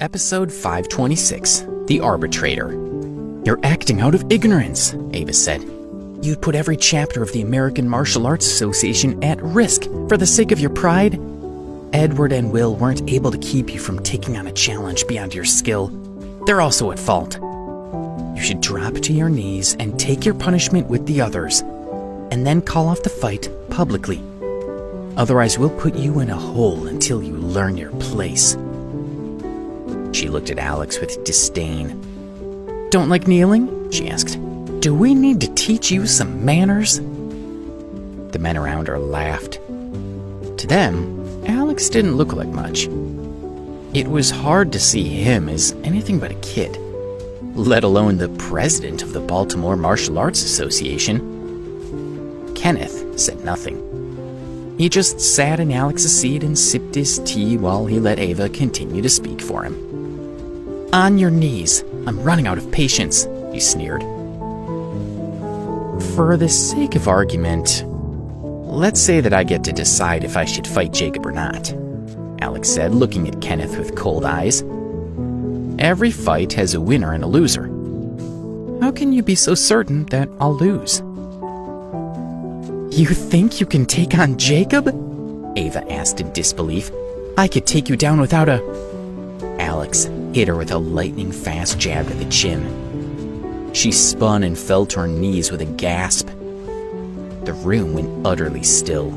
Episode 526, The Arbitrator. "You're acting out of ignorance," Ava said. "You'd put every chapter of the American Martial Arts Association at risk for the sake of your pride. Edward and Will weren't able to keep you from taking on a challenge beyond your skill. They're also at fault. You should drop to your knees and take your punishment with the others, and then call off the fight publicly. Otherwise, we'll put you in a hole until you learn your place." She looked at Alex with disdain. "Don't like kneeling?" she asked. "Do we need to teach you some manners?" The men around her laughed. To them, Alex didn't look like much. It was hard to see him as anything but a kid, let alone the president of the Baltimore Martial Arts Association. Kenneth said nothing. He just sat in Alex's seat and sipped his tea while he let Ava continue to speak for him. "On your knees. I'm running out of patience," he sneered. "For the sake of argument, let's say that I get to decide if I should fight Jacob or not," Alex said, looking at Kenneth with cold eyes. "Every fight has a winner and a loser. How can you be so certain that I'll lose?" "You think you can take on Jacob?" Ava asked in disbelief. "I could take you down without a—" Alex hit her with a lightning-fast jab to the chin. She spun and fell to her knees with a gasp. The room went utterly still.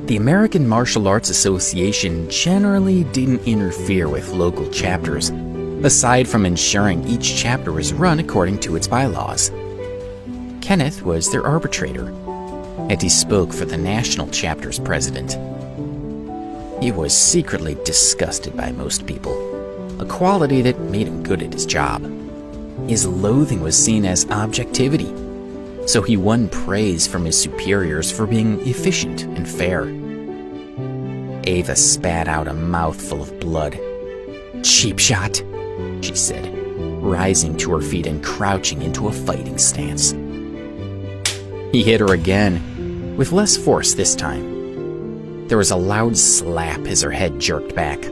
The American Martial Arts Association generally didn't interfere with local chapters, aside from ensuring each chapter was run according to its bylaws. Kenneth was their arbitrator, and he spoke for the national chapter's president. He was secretly disgusted by most people, a quality that made him good at his job. His loathing was seen as objectivity, so he won praise from his superiors for being efficient and fair. Ava spat out a mouthful of blood. "Cheap shot," she said, rising to her feet and crouching into a fighting stance. He hit her again, with less force this time. There was a loud slap as her head jerked back.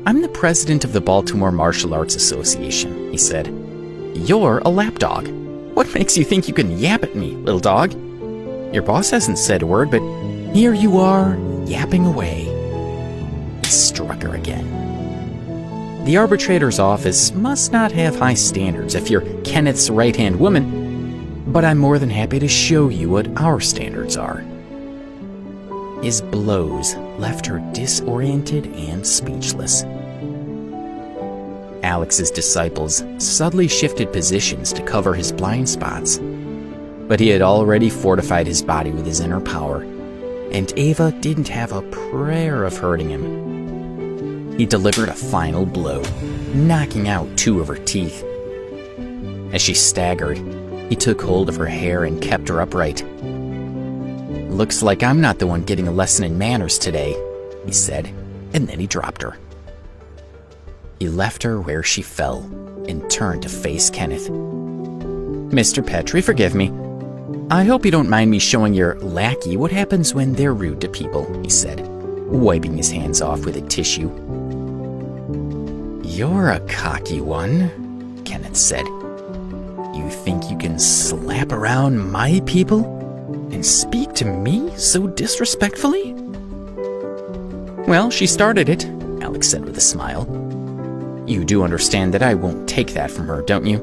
"I'm the president of the Baltimore Martial Arts Association," he said. "You're a lapdog. What makes you think you can yap at me, little dog? Your boss hasn't said a word, but here you are, yapping away." He struck her again. "The arbitrator's office must not have high standards if you're Kenneth's right-hand woman, but I'm more than happy to show you what our standards are." His blows left her disoriented and speechless. Alex's disciples subtly shifted positions to cover his blind spots, but he had already fortified his body with his inner power, and Ava didn't have a prayer of hurting him. He delivered a final blow, knocking out 2 of her teeth. As she staggered, he took hold of her hair and kept her upright. "Looks like I'm not the one getting a lesson in manners today," he said, and then he dropped her. He left her where she fell and turned to face Kenneth. "Mr. Petrie, forgive me. I hope you don't mind me showing your lackey what happens when they're rude to people," he said, wiping his hands off with a tissue. "You're a cocky one," Kenneth said. "You think you can slap around my people and speak to me so disrespectfully?" "Well, she started it," Alex said with a smile. "You do understand that I won't take that from her, don't you?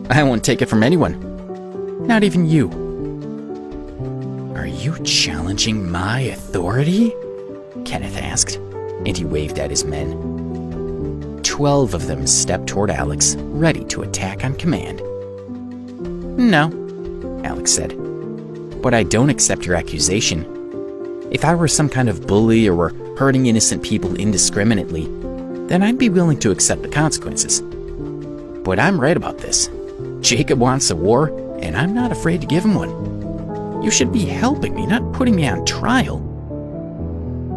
I won't take it from anyone. Not even you." "Are you challenging my authority?" Kenneth asked, and he waved at his men. 12 of them stepped toward Alex, ready to attack on command. "No," Alex said, "but I don't accept your accusation. If I were some kind of bully or were hurting innocent people indiscriminately, then I'd be willing to accept the consequences. But I'm right about this. Jacob wants a war, and I'm not afraid to give him one. You should be helping me, not putting me on trial.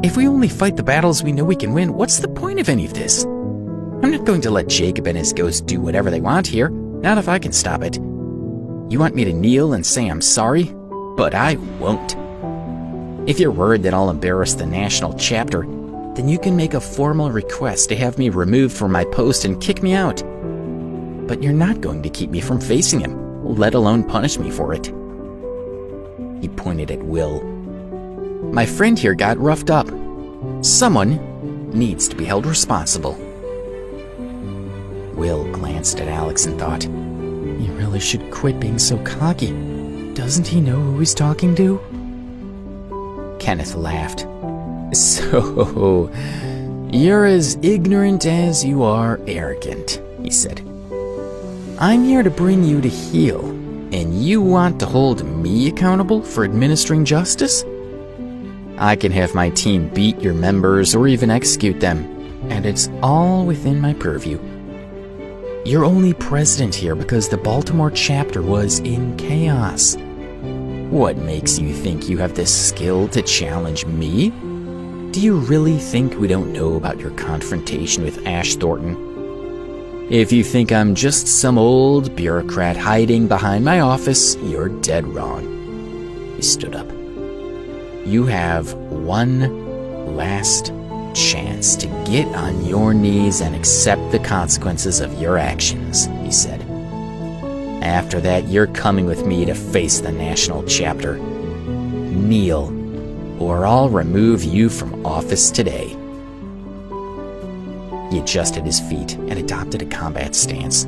If we only fight the battles we know we can win, what's the point of any of this? I'm not going to let Jacob and his ghost do whatever they want here, not if I can stop it. You want me to kneel and say I'm sorry? But I won't. If you're worried that I'll embarrass the national chapter, then you can make a formal request to have me removed from my post and kick me out. But you're not going to keep me from facing him, let alone punish me for it." He pointed at Will. "My friend here got roughed up. Someone needs to be held responsible." Will glanced at Alex and thought, "He really should quit being so cocky. Doesn't he know who he's talking to?" Kenneth laughed. "So, you're as ignorant as you are arrogant," he said. "I'm here to bring you to heel, and you want to hold me accountable for administering justice? I can have my team beat your members or even execute them, and it's all within my purview. You're only president here because the Baltimore chapter was in chaos. What makes you think you have the skill to challenge me? Do you really think we don't know about your confrontation with Ash Thornton? If you think I'm just some old bureaucrat hiding behind my office, you're dead wrong." He stood up. "You have one last chance to get on your knees and accept the consequences of your actions," he said. "After that, you're coming with me to face the national chapter. Kneel, or I'll remove you from office today." He adjusted his feet and adopted a combat stance.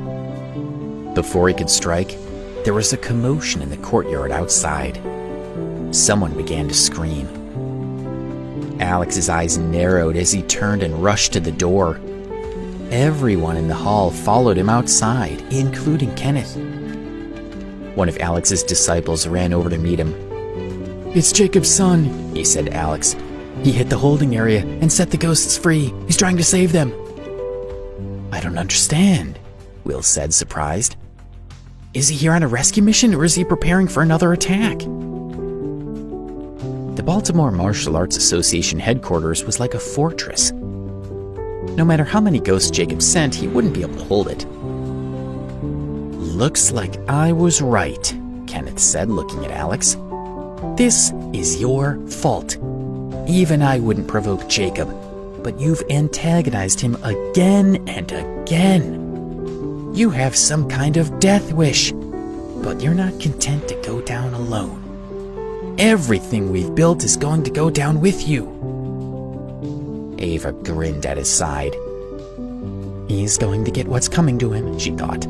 Before he could strike, there was a commotion in the courtyard outside. Someone began to scream. Alex's eyes narrowed as he turned and rushed to the door. Everyone in the hall followed him outside, including Kenneth. One of Alex's disciples ran over to meet him. "It's Jacob's son," he said to Alex. "He hit the holding area and set the ghosts free. He's trying to save them." "I don't understand," Will said, surprised. "Is he here on a rescue mission, or is he preparing for another attack?" The Baltimore Martial Arts Association headquarters was like a fortress. No matter how many ghosts Jacob sent, he wouldn't be able to hold it. "Looks like I was right," Kenneth said, looking at Alex. "This is your fault. Even I wouldn't provoke Jacob, but you've antagonized him again and again. You have some kind of death wish, but you're not content to go down alone. Everything we've built is going to go down with you." Ava grinned at his side. "He's going to get what's coming to him," she thought.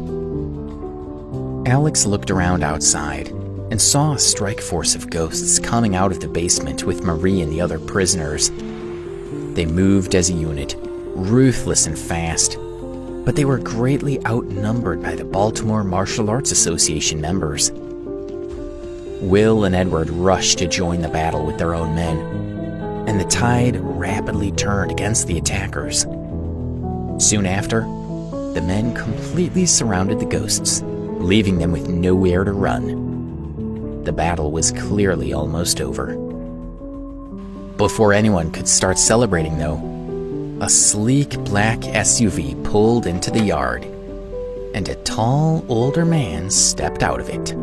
Alex looked around outside and saw a strike force of ghosts coming out of the basement with Marie and the other prisoners. They moved as a unit, ruthless and fast, but they were greatly outnumbered by the Baltimore Martial Arts Association members. Will and Edward rushed to join the battle with their own men, and the tide rapidly turned against the attackers. Soon after, the men completely surrounded the ghosts, leaving them with nowhere to run. The battle was clearly almost over. Before anyone could start celebrating, though, a sleek black SUV pulled into the yard, and a tall, older man stepped out of it.